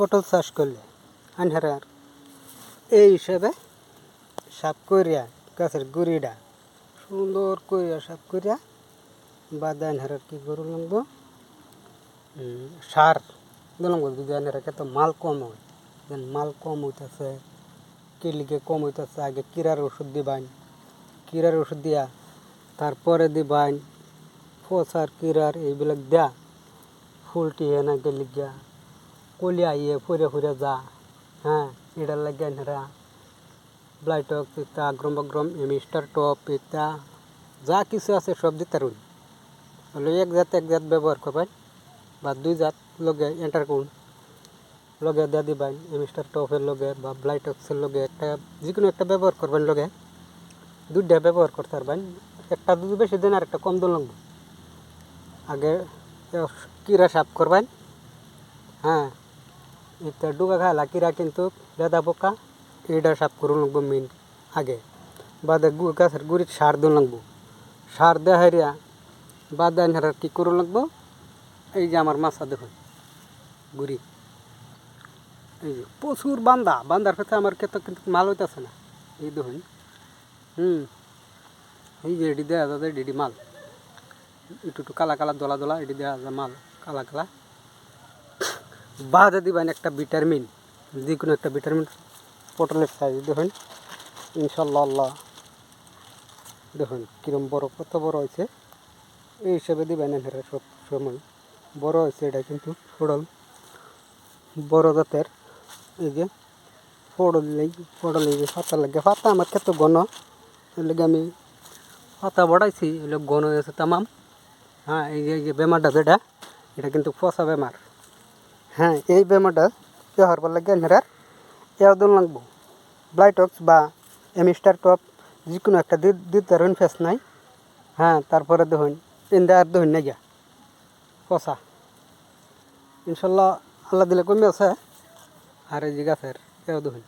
পটল চাষ করলে আনহারার এই হিসেবে সাফ করিয়া গাছের গুড়িটা সুন্দর করিয়া সাফ করিয়া বাদে আনহারার কী করু লাগবো সার দিলাম যদি আনহারা তো মাল কম হয় যেন মাল কম হইতেছে কিলিকে কম হইতেছে আগে কিরার ওষুধ দিবান কিরার ওষুধ দিয়া তারপরে দিবান ফসার কিরার এইবিলাক দেয়া ফুলটি না গেলি গিয়া কলি আইয়ে ফুরে ফুরে যা হ্যাঁ এটার লাগে আনহারা ব্লাইটক ইত্যা আগ্রম বাগ্রম এমিস্টার টপ ইত্যা যা কিছু আছে সব দিতে রুন হলো এক জাত ব্যবহার করবেন বা দুই জাত লগে এন্টার করুন লগে দিয়ে দিবেন এমিস্টার টপের লগে বা ব্লাইটক্সের লগে একটা যে কোনো একটা ব্যবহার করবেন লগে দুইটা ব্যবহার করতে পারবেন একটা যদি বেশি দিন আর একটা কম দিন লাগবে আগে কিরা সাফ করবেন হ্যাঁ এটা ডুগা খাইলা কিরা কিন্তু লেদা পোকা এটা সাফ করুন লাগবো মেন আগে বাদে গাছের গুড়ির সার দিন লাগবো সার দেওয়া হারিয়া বাদে আনহারা কী করুন লাগবো এই যে আমার মাছা দেখুন গুড়ি এই যে প্রচুর বান্দার কাছে আমার ক্ষেত্রে কিন্তু মাল হইতেছে না এই দেখুন এই যে এটি দেওয়া যাবে এটি মাল একটু কালা কালা দলা দলা এটি দেওয়া যায় মাল কালা কালা বাদে দিবেন একটা ভিটামিন যে কোনো একটা ভিটামিন পটলের সাইজ দেখুন ইনশাল্লাহ আল্লাহ দেখুন কিরম বড় কত বড় হয়েছে এই হিসাবে দিবেন এখানে সব সময় বড় হয়েছে এটা কিন্তু পটল বড় জাতের এই যে পটল এই যে পাতা লাগে পাতা আমার ক্ষেত্র ঘন এর লাগে আমি পাতা বড়াইছি এগুলো ঘন হয়েছে তামাম হ্যাঁ এই যে বেমারটা যেটা এটা কিন্তু পচা বেমার হ্যাঁ এই বেমারটা হওয়ার পর লাগে এনার এওদন লাগবো ব্লাইটক্স বা এমিস্টার টপ যে কোনো একটা দিতে রইন ফেস নাই হ্যাঁ তারপরে দেখুন ইন্দা আর দেখুন না গিয়া পচা ইনশাল্লাহ আল্লাহ দিলে কমে আছে আর এই যে গাছের এও দেখুন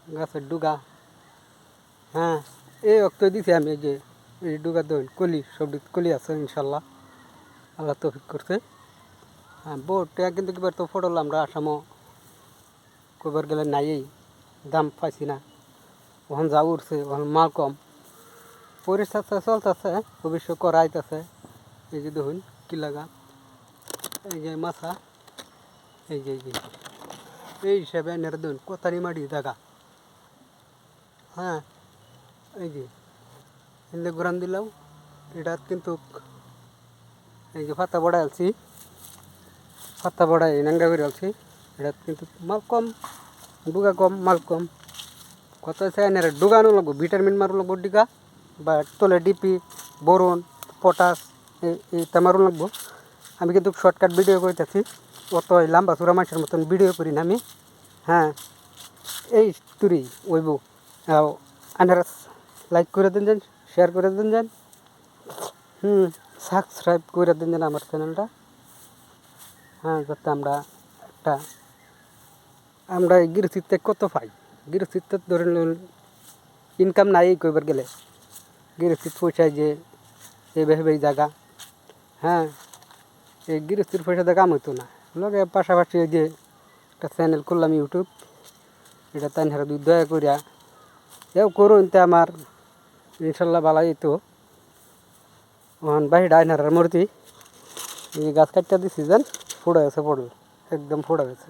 গাছের ডুগা হ্যাঁ এই অক্ত দিছি আমি এই যে এই ডুগা দেখুন কলি সব কলি আছে ইনশাল্লাহ আল্লাহ তৌফিক করছে হ্যাঁ বোটটা কিন্তু কিবার তো ফটল আমরা আসামও কবার গেলে নাই দাম পাইছি না ওখান যা উঠছে ওখান মাল কম পরিচর্যা চলতেছে ভবিষ্যৎ করা আইতেছে এই যে দেখুন কি লাগা এই যে মাছা এই যে এই হিসাবে এনারা দেখুন কোথারি মাটি জায়গা হ্যাঁ এই যে এনে ঘুরান দিলাম এটা কিন্তু এই যে পাতা বড়াই আলছি পাতা বড়াই নাঙ্গা করে আলছি এটা কিন্তু মাল কম ডুগা কম মাল কম কত আছে এনারা ডুগানো লাগবো ভিটামিন মারু লাগবো ডিগা বা তলে ডিপি বোরন পটাশ এইটা মারু লাগবো আমি কিন্তু শর্টকাট ভিডিও করতেছি অত লম্বা চূড়া মানুষের মতন ভিডিও করি না আমি হ্যাঁ এই তুরি ওইব আনারা লাইক করে দিন যান শেয়ার করে দিন যান সাবস্ক্রাইব করে দিন যান আমার চ্যানেলটা হ্যাঁ যাতে আমরা এই গৃহস্থিতে কত পাই গৃহস্থিতে ধরে ইনকাম নাই কইবার গেলে গৃহস্থিত পয়সায় যে এইভাবে এই জায়গা হ্যাঁ এই গৃহস্থির পয়সাতে কাম হইতো না লগে পাশাপাশি এই যে একটা চ্যানেল করলাম ইউটিউব এটা তাই হারা দুই দয়া করিয়া এও করুন তে আমার ইনশাল্লাহ ভালাই তো ওখান বাহি ডাইনার মূর্তি এই গাছ কাটটা দিছি যেন ফুড়ে গেছে পড়ল একদম ফুড়ে গেছে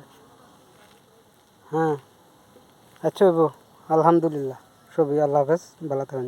হ্যাঁ আচ্ছা আলহামদুলিল্লাহ সবই আল্লাহ হাফেজ ভালো থাকেন